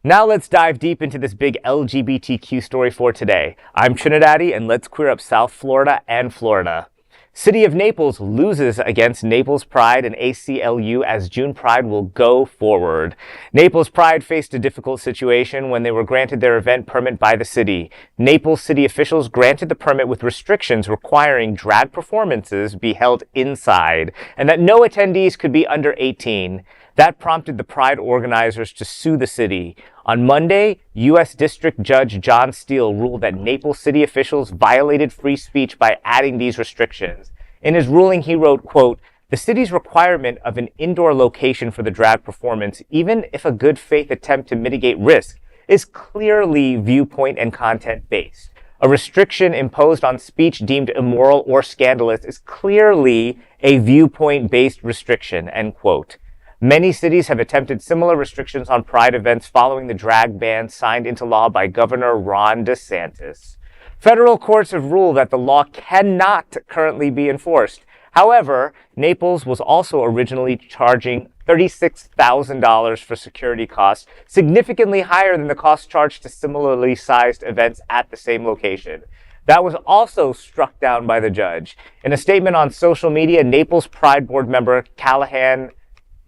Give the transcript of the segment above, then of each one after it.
Now let's dive deep into this big LGBTQ story for today. I'm Trinidadi, and let's queer up South Florida and Florida. City of Naples loses against Naples Pride and ACLU as June Pride will go forward. Naples Pride faced a difficult situation when they were granted their event permit by the city. Naples city officials granted the permit with restrictions requiring drag performances be held inside and that no attendees could be under 18. That prompted the Pride organizers to sue the city. On Monday, U.S. District Judge John Steele ruled that Naples city officials violated free speech by adding these restrictions. In his ruling, he wrote, quote, "The city's requirement of an indoor location for the drag performance, even if a good faith attempt to mitigate risk, is clearly viewpoint and content based. A restriction imposed on speech deemed immoral or scandalous is clearly a viewpoint-based restriction," end quote. Many cities have attempted similar restrictions on Pride events following the drag ban signed into law by Governor Ron DeSantis. Federal courts have ruled that the law cannot currently be enforced. However, Naples was also originally charging $36,000 for security costs, significantly higher than the cost charged to similarly sized events at the same location. That was also struck down by the judge. In a statement on social media, Naples Pride Board member Calhan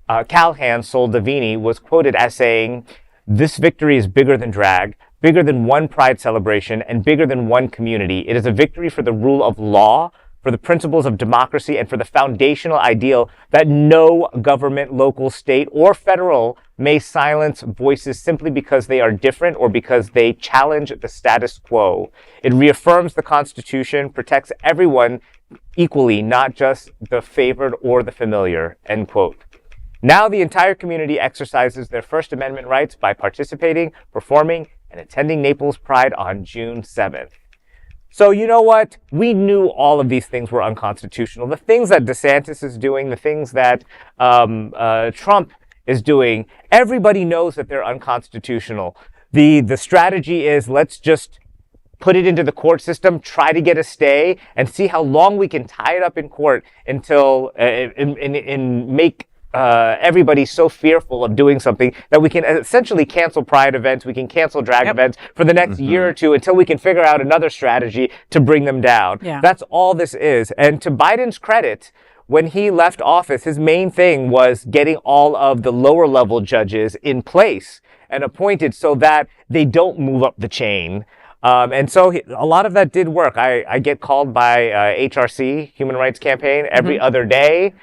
Soldavini was quoted as saying, "This victory is bigger than drag, bigger than one Pride celebration, and bigger than one community. It is a victory for the rule of law, for the principles of democracy, and for the foundational ideal that no government, local, state, or federal may silence voices simply because they are different or because they challenge the status quo. It reaffirms the Constitution, protects everyone equally, not just the favored or the familiar," end quote. Now the entire community exercises their First Amendment rights by participating, performing, and attending Naples Pride on June 7th. So you know what? We knew all of these things were unconstitutional. The things that DeSantis is doing, the things that Trump is doing, everybody knows that they're unconstitutional. The strategy is let's just put it into the court system, try to get a stay, and see how long we can tie it up in court until and make everybody so fearful of doing something that we can essentially cancel Pride events, we can cancel drag events for the next year or two until we can figure out another strategy to bring them down. That's all this is. And to Biden's credit, when he left office, his main thing was getting all of the lower level judges in place and appointed so that they don't move up the chain. And so a lot of that did work. I get called by HRC, Human Rights Campaign, every other day.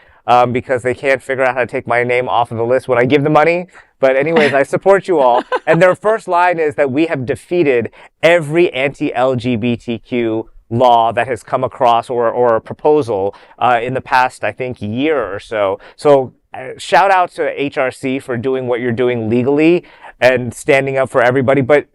Because they can't figure out how to take my name off of the list when I give the money. But anyways, I support you all. And their first line is that we have defeated every anti-LGBTQ law that has come across or proposal in the past, I think, year or so. So shout out to HRC for doing what you're doing legally and standing up for everybody. But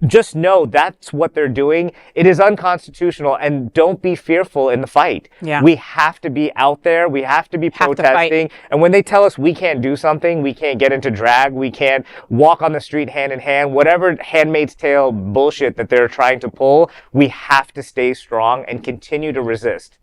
just know that's what they're doing. It is unconstitutional, and don't be fearful in the fight. We have to be out there. We have to be protesting. And when they tell us we can't do something, we can't get into drag, we can't walk on the street hand in hand, whatever Handmaid's Tale bullshit that they're trying to pull, we have to stay strong and continue to resist.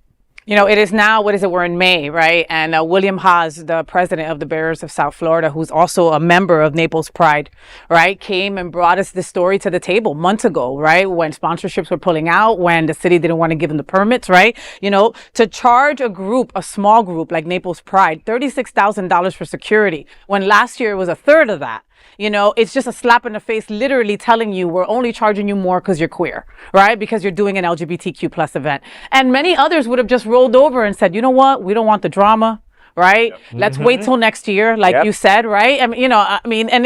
You know, it is now, we're in May, right? And William Haas, the president of the Bears of South Florida, who's also a member of Naples Pride, right, came and brought us this story to the table months ago, right? When sponsorships were pulling out, when the city didn't want to give them the permits, right? You know, to charge a small group like Naples Pride, $36,000 for security, when last year it was a third of that. You know, it's just a slap in the face, literally telling you we're only charging you more because you're queer, right? Because you're doing an LGBTQ plus event. And many others would have just rolled over and said, you know what? We don't want the drama, right? Let's wait till next year, like you said, right? And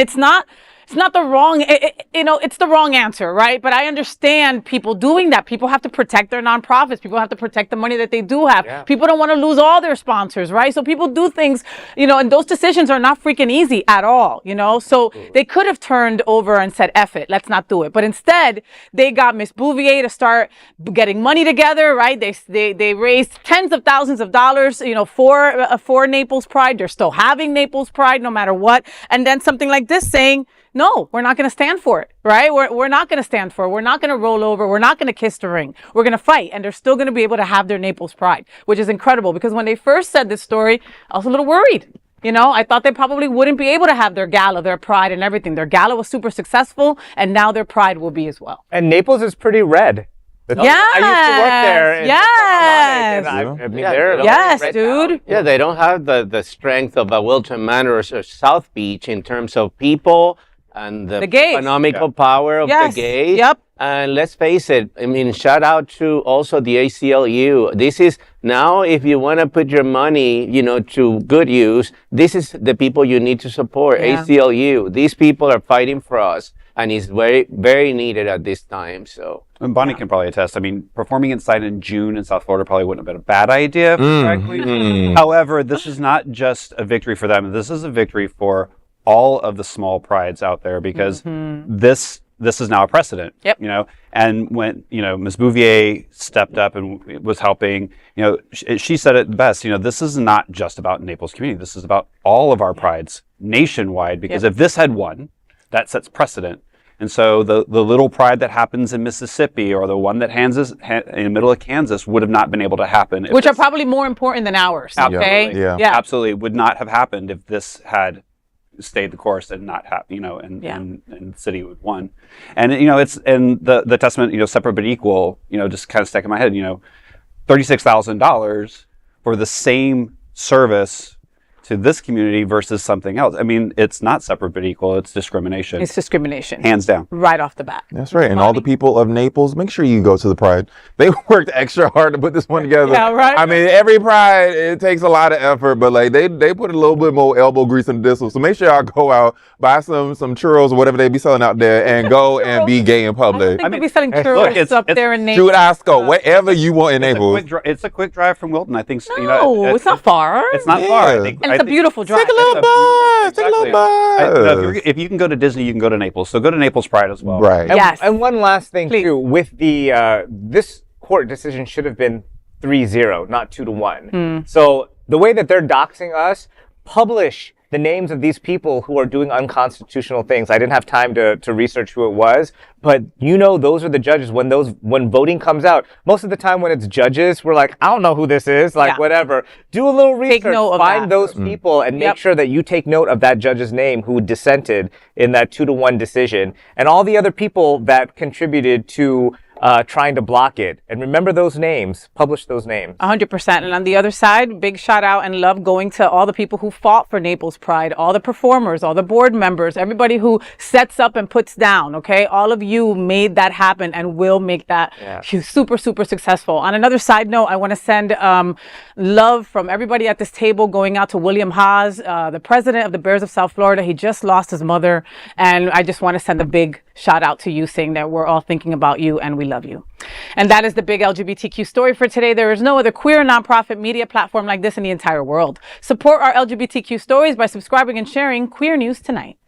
it's not the wrong, it's the wrong answer, right? But I understand people doing that. People have to protect their nonprofits. People have to protect the money that they do have. People don't want to lose all their sponsors, right? So people do things, and those decisions are not freaking easy at all, So they could have turned over and said, F it, let's not do it. But instead, they got Miss Bouvier to start getting money together, right? They raised tens of thousands of dollars, for Naples Pride. They're still having Naples Pride no matter what. And then something like this saying, no, we're not going to stand for it, right? We're not going to stand for it. We're not going to roll over. We're not going to kiss the ring. We're going to fight. And they're still going to be able to have their Naples Pride, which is incredible because when they first said this story, I was a little worried. You know, I thought they probably wouldn't be able to have their gala, their pride and everything. Their gala was super successful, and now their pride will be as well. And Naples is pretty red. Yes. I used to work there. And Yes. I mean, Yeah, they're Yes, red dude. now. Yeah, they don't have the strength of Wilton Manor or South Beach in terms of people and the gays. economical power of Yes. the gays. Yep. And let's face it, I mean, shout out to also the ACLU. This is now, if you want to put your money, you know, to good use, this is the people you need to support. Yeah. ACLU. These people are fighting for us, and it's very, very needed at this time. So. And Bonnie can probably attest. I mean, performing inside in June in South Florida probably wouldn't have been a bad idea. Frankly. However, this is not just a victory for them. This is a victory for all of the small prides out there, because this is now a precedent. Yep. You know, and when, you know, Ms. Bouvier stepped up and was helping, you know, she said it best. You know, this is not just about Naples community. This is about all of our prides nationwide, because if this had won, that sets precedent. And so the little pride that happens in Mississippi, or the one that in the middle of Kansas, would have not been able to happen. Which are probably more important than ours. Okay. Yeah. Absolutely would not have happened if this had stayed the course and not happened, you know, and the city would won. And, you know, it's, and the testament, you know, separate but equal, you know, just kind of stuck in my head, you know, $36,000 for the same service to this community versus something else. I mean, it's not separate but equal. It's discrimination. It's discrimination. Hands down. Right off the bat. That's right. And all the people of Naples, make sure you go to the Pride. They worked extra hard to put this one together. Yeah, right. I mean, every Pride, it takes a lot of effort, but like they put a little bit more elbow grease into this one. So make sure y'all go out, buy some churros or whatever they be selling out there, and go and be gay in I public. think they'll be selling churros up there in Naples. Shoot Asco, whatever you want in Naples. It's a quick drive from Wilton. I think. No, you know, it's not far. It's not far. Yeah. I think, And it's a beautiful drive. Take a little bus. Take a little bus. If you can go to Disney, you can go to Naples. So go to Naples Pride as well. Right. Yes. And one last thing Please. too, with the this court decision should have been 3-0, not 2-1. So the way that they're doxing us, publish the names of these people who are doing unconstitutional things. I didn't have time to research who it was, but you know, those are the judges. When voting comes out, most of the time when it's judges, we're like, I don't know who this is, like whatever. Do a little research, note of find that. those people, and make sure that you take note of that judge's name who dissented in that 2-1 decision, and all the other people that contributed to trying to block it. And remember those names, publish those names. 100%. And on the other side, big shout out and love going to all the people who fought for Naples Pride, all the performers, all the board members, everybody who sets up and puts down, okay? All of you made that happen and will make that super, super successful. On another side note, I want to send love from everybody at this table going out to William Haas, the president of the Bears of South Florida. He just lost his mother. And I just want to send a big shout out to you, saying that we're all thinking about you and we love you. And that is the big LGBTQ story for today. There is no other queer nonprofit media platform like this in the entire world. Support our LGBTQ stories by subscribing and sharing Queer News Tonight.